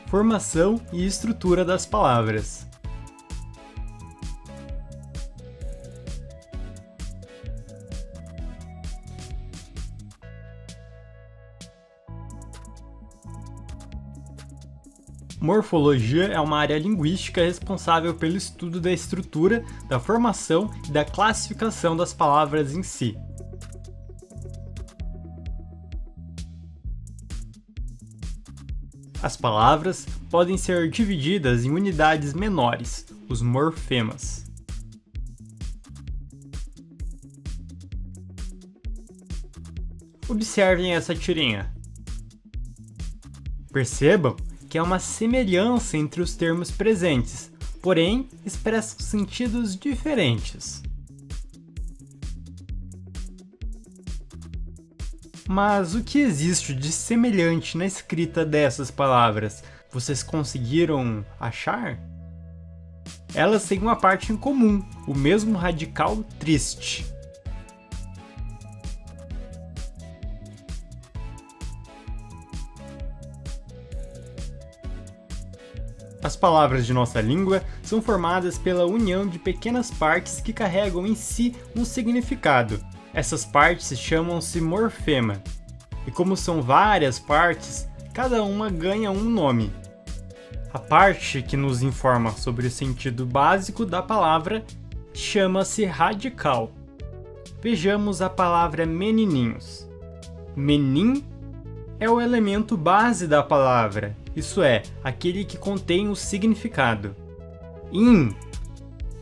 formação e estrutura das palavras. Morfologia é uma área linguística responsável pelo estudo da estrutura, da formação e da classificação das palavras em si. As palavras podem ser divididas em unidades menores, os morfemas. Observem essa tirinha. Percebam que há uma semelhança entre os termos presentes, porém expressam sentidos diferentes. Mas o que existe de semelhante na escrita dessas palavras? Vocês conseguiram achar? Elas têm uma parte em comum, o mesmo radical triste. As palavras de nossa língua são formadas pela união de pequenas partes que carregam em si um significado. Essas partes chamam-se morfema. E como são várias partes, cada uma ganha um nome. A parte que nos informa sobre o sentido básico da palavra chama-se radical. Vejamos a palavra menininhos. Menin é o elemento base da palavra, isso é, aquele que contém o significado. In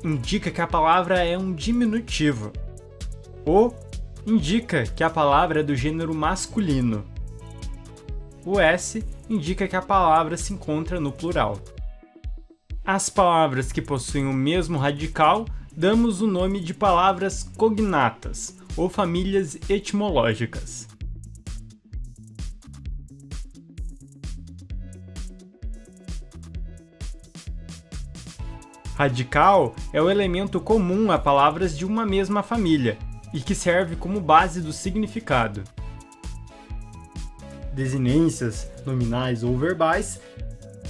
indica que a palavra é um diminutivo. O indica que a palavra é do gênero masculino. O S indica que a palavra se encontra no plural. As palavras que possuem o mesmo radical damos o nome de palavras cognatas, ou famílias etimológicas. Radical é o elemento comum a palavras de uma mesma família e que serve como base do significado. Desinências, nominais ou verbais,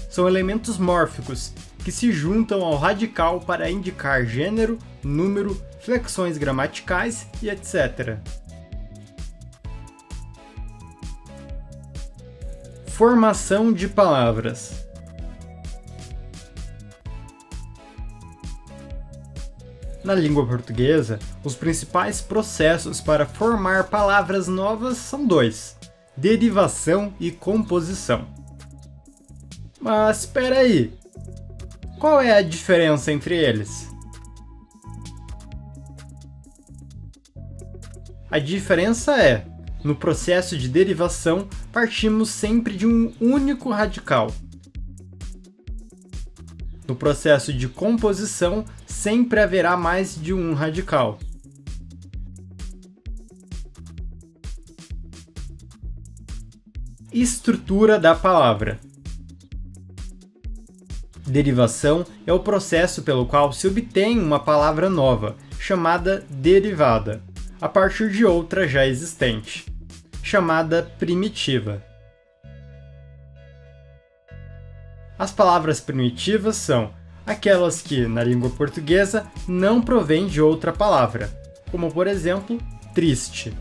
são elementos mórficos que se juntam ao radical para indicar gênero, número, flexões gramaticais e etc. Formação de palavras. Na língua portuguesa, os principais processos para formar palavras novas são dois: derivação e composição. Mas espera aí, qual é a diferença entre eles? A diferença é, no processo de derivação, partimos sempre de um único radical. No processo de composição, sempre haverá mais de um radical. Estrutura da palavra. Derivação é o processo pelo qual se obtém uma palavra nova, chamada derivada, a partir de outra já existente, chamada primitiva. As palavras primitivas são aquelas que, na língua portuguesa, não provêm de outra palavra, como por exemplo, triste.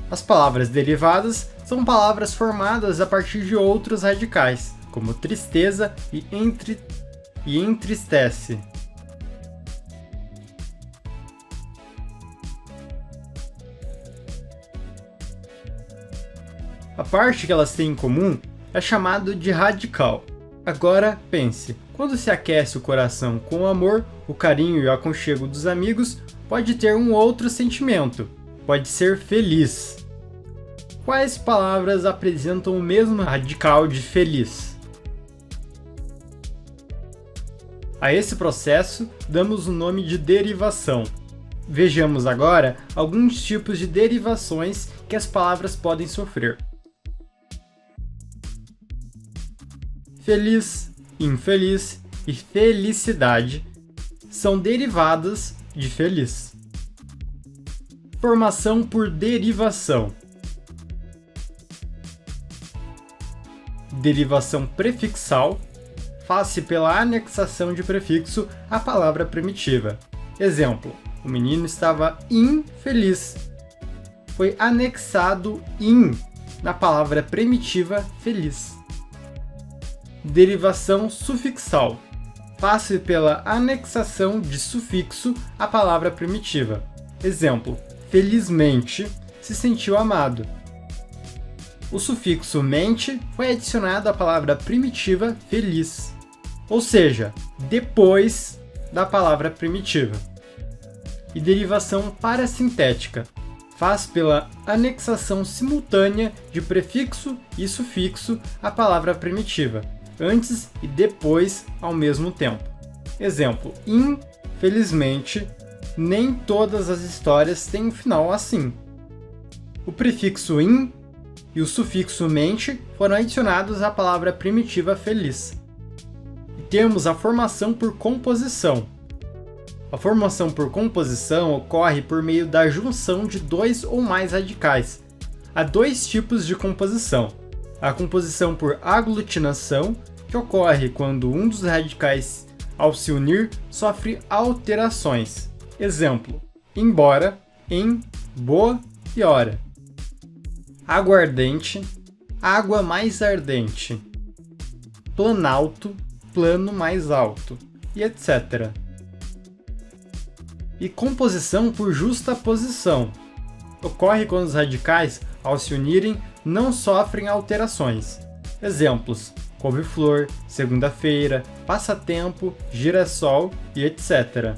As palavras derivadas são palavras formadas a partir de outros radicais, como tristeza e entristece. A parte que elas têm em comum é chamado de radical. Agora pense, quando se aquece o coração com o amor, o carinho e o aconchego dos amigos, pode ter um outro sentimento, pode ser feliz. Quais palavras apresentam o mesmo radical de feliz? A esse processo damos o nome de derivação. Vejamos agora alguns tipos de derivações que as palavras podem sofrer. Feliz, infeliz e felicidade são derivadas de feliz. Formação por derivação. Derivação prefixal. Faz-se pela anexação de prefixo à palavra primitiva. Exemplo: o menino estava infeliz. Foi anexado in na palavra primitiva feliz. Derivação sufixal. Faz-se pela anexação de sufixo à palavra primitiva. Exemplo: felizmente se sentiu amado. O sufixo mente foi adicionado à palavra primitiva feliz, ou seja, depois da palavra primitiva. E derivação parasintética. Faz pela anexação simultânea de prefixo e sufixo à palavra primitiva, antes e depois ao mesmo tempo. Exemplo: infelizmente, nem todas as histórias têm um final assim. O prefixo in e o sufixo mente foram adicionados à palavra primitiva feliz. E temos a formação por composição. A formação por composição ocorre por meio da junção de dois ou mais radicais. Há dois tipos de composição: a composição por aglutinação, que ocorre quando um dos radicais, ao se unir, sofre alterações. Exemplo: embora, em, boa e hora. Aguardente, água mais ardente. Planalto, plano mais alto, e etc. E composição por justaposição. Ocorre quando os radicais, ao se unirem, não sofrem alterações. Exemplos: couve-flor, segunda-feira, passatempo, girassol e etc.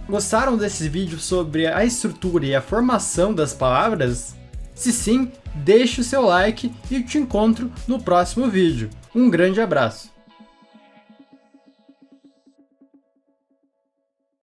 Gostaram desse vídeo sobre a estrutura e a formação das palavras? Se sim, deixe o seu like e te encontro no próximo vídeo. Um grande abraço!